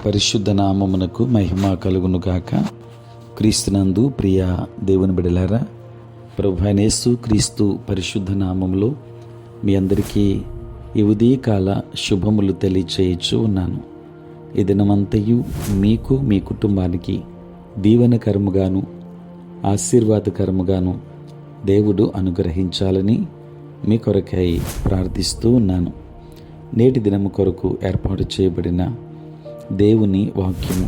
పరిశుద్ధ నామమునకు మహిమ కలుగునుగాక. క్రీస్తునందు ప్రియ దేవుని బిడలారా, ప్రభువైన యేసు క్రీస్తు పరిశుద్ధ నామములో మీ అందరికీ ఈ ఉదయకాల శుభములు తెలియచేయచ్చు ఉన్నాను. ఈ దినమంతయు మీకు మీ కుటుంబానికి దీవెనకరముగాను ఆశీర్వాదకరముగాను దేవుడు అనుగ్రహించాలని మీ కొరకై ప్రార్థిస్తూ ఉన్నాను. నేటి దినము కొరకు ఏర్పాటు చేయబడిన దేవుని వాక్యము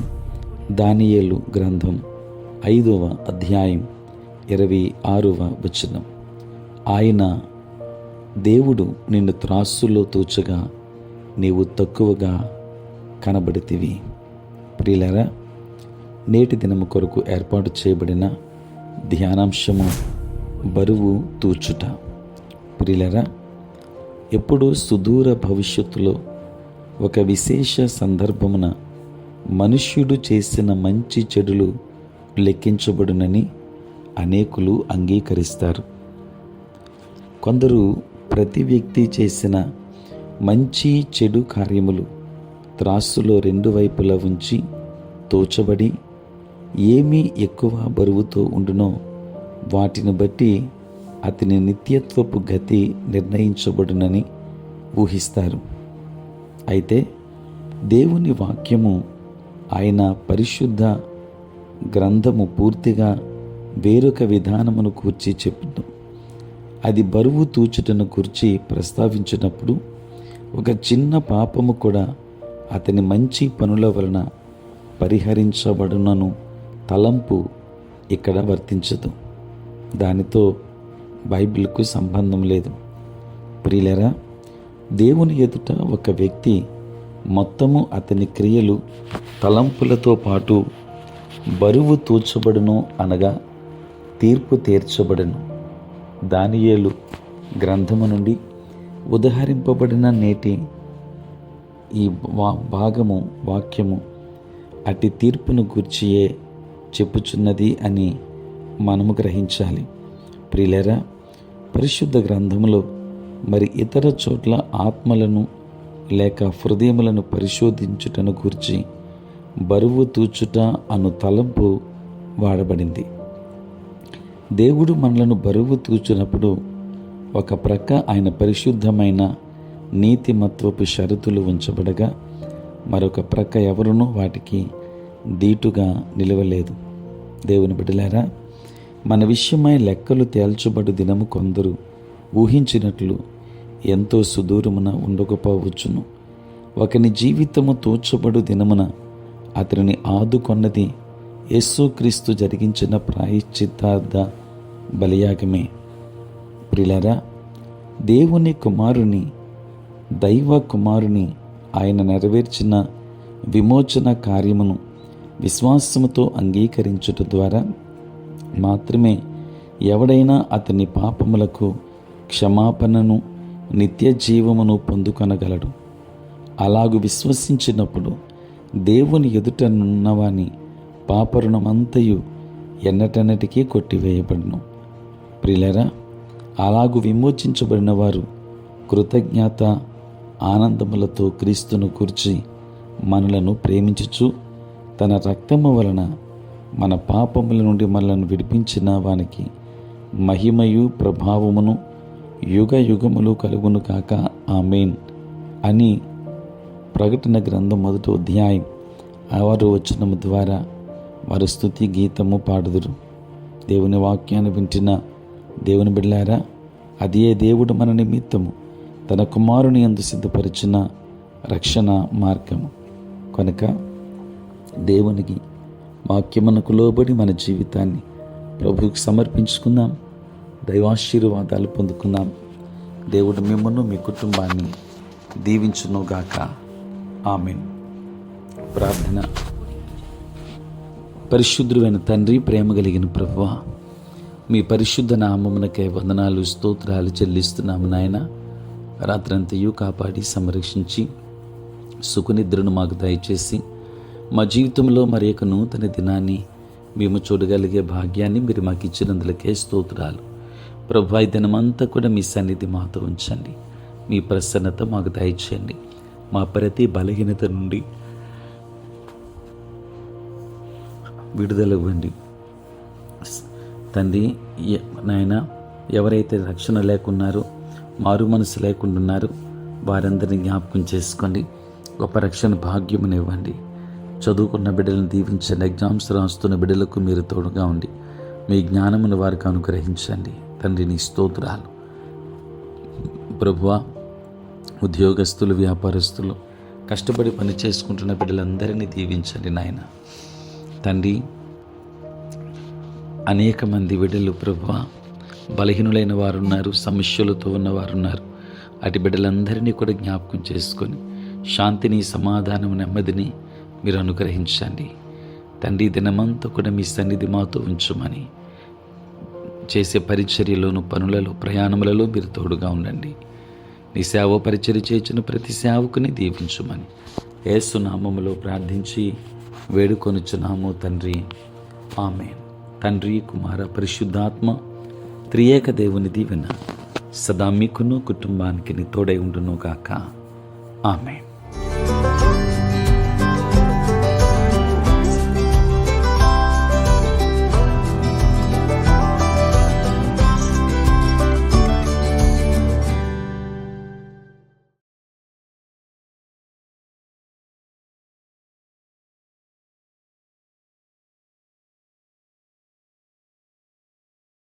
దానియేలు గ్రంథం 5వ అధ్యాయం 26వ వచనం. ఆయన దేవుడు నిన్ను త్రాసులో తూచగా నీవు తక్కువగా కనబడితివి. ప్రియులారా, నేటి దినము కొరకు ఏర్పాటు చేయబడిన ధ్యానాంశము బరువు తూచుట. ప్రియులారా, ఎప్పుడూ సుదూర భవిష్యత్తులో ఒక విశేష సందర్భమున మనుష్యుడు చేసిన మంచి చెడులు లెక్కించబడునని అనేకులు అంగీకరిస్తారు. కొందరు ప్రతి వ్యక్తి చేసిన మంచి చెడు కార్యములు త్రాసులో రెండు వైపులా ఉంచి తోచబడి ఏమీ ఎక్కువ బరువుతో ఉండునో వాటిని బట్టి అతని నిత్యత్వపు గతి నిర్ణయించబడునని ఊహిస్తారు. అయితే దేవుని వాక్యము, ఆయన పరిశుద్ధ గ్రంథము పూర్తిగా వేరొక విధానమును కూర్చి చెప్పును. అది బరువు తూచుటను కూర్చి ప్రస్తావించినప్పుడు ఒక చిన్న పాపము కూడా అతని మంచి పనుల వలన పరిహరించబడునను తలంపు ఇక్కడ వర్తించదు. దానితో బైబిల్కు సంబంధం లేదు. ప్రియులారా, దేవుని ఎదుట ఒక వ్యక్తి మొత్తము అతని క్రియలు తలంపులతో పాటు బరువు తూచబడును, అనగా తీర్పు తీర్చబడును. దానియేలు గ్రంథము నుండి ఉదహరింపబడిన నేటి ఈ వాక్యము అట్టి తీర్పును గూర్చియే చెప్పుచున్నది అని మనము గ్రహించాలి. ప్రియులారా, పరిశుద్ధ గ్రంథములో మరి ఇతర చోట్ల ఆత్మలను లేక హృదయములను పరిశోధించుటను గూర్చి బరువు తూచుట అను తలంపు వాడబడింది. దేవుడు మనలను బరువు తూచినప్పుడు ఒక ప్రక్క ఆయన పరిశుద్ధమైన నీతిమత్వపు షరతులు ఉంచబడగా, మరొక ప్రక్క ఎవరునూ వాటికి దీటుగా నిలవలేదు. దేవుని బిడ్డలారా, మన విషయమై లెక్కలు తేల్చబడు దినము కొందరు ఊహించినట్లు ఎంతో సుదూరమున ఉండకపోవచ్చును. ఒకని జీవితము తోచబడు దినమున అతనిని ఆదుకొన్నది యేసుక్రీస్తు జరిగించిన ప్రాయశ్చిత్తార్థ బలియాగమే. ప్రియులారా, దేవుని కుమారుని, దైవ కుమారుని ఆయన నెరవేర్చిన విమోచన కార్యమును విశ్వాసముతో అంగీకరించుట ద్వారా మాత్రమే ఎవడైనా అతని పాపములకు క్షమాపణను, నిత్య జీవమును పొందుకొనగలడు. అలాగు విశ్వసించినప్పుడు దేవుని ఎదుట నున్నవాని పాపరుణమంతయు ఎన్నటన్నటికీ కొట్టివేయబడును. ప్రియులారా, అలాగు విమోచించబడిన వారు కృతజ్ఞత ఆనందములతో క్రీస్తును కూర్చి మనలను ప్రేమించుచు తన రక్తము వలన మన పాపముల నుండి మనలను విడిపించిన వానికి మహిమయు ప్రభావమును యుగ యుగములు కలుగును కాక, ఆమేన్ అని ప్రకటన గ్రంథం 1వ అధ్యాయం 6వ వచనము ద్వారా వారు స్తుతి గీతము పాడుదురు. దేవుని వాక్యాన్ని వింటున్న దేవుని బిడ్డలారా, అదే దేవుడు మన నిమిత్తము తన కుమారుని యందు సిద్ధపరిచిన రక్షణ మార్గము కనుక దేవునికి వాక్యమునకు లోబడి మన జీవితాన్ని ప్రభువుకు సమర్పించుకుందాం. దైవాశీర్వాదాలు పొందుకుందాం. దేవుడు మిమ్మల్ని, మీ కుటుంబాన్ని దీవించునుగాక. ఆమేన్. ప్రార్థన. పరిశుద్ధుడైన తండ్రి, ప్రేమ కలిగిన ప్రభువా, మీ పరిశుద్ధ నామమునకై వందనాలు, స్తోత్రాలు చెల్లిస్తున్నాము నాయన. రాత్రంతయు కాపాడి సంరక్షించి సుఖనిద్రను మాకు దయచేసి మా జీవితంలో మరి యొక్క నూతన దినాన్ని మేము చూడగలిగే భాగ్యాన్ని మీరు మాకు ఇచ్చినందులకే స్తోత్రాలు. ప్రభువా, ఈ దినమంతా కూడా మీ సన్నిధి మాతో ఉంచండి. మీ ప్రసన్నత మాకు దయచేయండి. మా ప్రతి బలహీనత నుండి విడుదల ఇవ్వండి తండ్రి. నాయన, ఎవరైతే రక్షణ లేకున్నారో, మారు మనసు లేకుండా ఉన్నారో వారందరినీ జ్ఞాపకం చేసుకోండి. గొప్ప రక్షణ భాగ్యమునివ్వండి. చదువుకున్న బిడ్డలను దీవించండి. ఎగ్జామ్స్ రాస్తున్న బిడ్డలకు మీరు తోడుగా ఉండి మీ జ్ఞానమును వారికి అనుగ్రహించండి తండ్రి. నీ స్తోత్రాలు ప్రభువా. ఉద్యోగస్తులు, వ్యాపారస్తులు, కష్టపడి పని చేసుకుంటున్న బిడ్డలందరినీ దీవించండి నాయన తండ్రి. అనేక మంది బిడ్డలు ప్రభువా బలహీనులైన వారు ఉన్నారు, సమస్యలతో ఉన్నవారు ఉన్నారు. అటు బిడ్డలందరినీ కూడా జ్ఞాపకం చేసుకొని శాంతిని, సమాధానం, నెమ్మదిని మీరు అనుగ్రహించండి తండ్రి. దినమంతా కూడా మీ సన్నిధి మాతో ఉంచమని, చేసే పరిచర్యలోను, పనులలో, ప్రయాణములలో మీరు తోడుగా ఉండండి. నీ సేవ పరిచర్య చేసిన ప్రతి సేవకుని దీవించమని యేసు నామములో ప్రార్థించి వేడుకొనుచున్నాము తండ్రి. ఆమేన్. తండ్రి, కుమార, పరిశుద్ధాత్మ త్రియేక దేవుని దీవెన సదా మీకును కుటుంబానికి తోడై ఉండును గాక. ఆమేన్.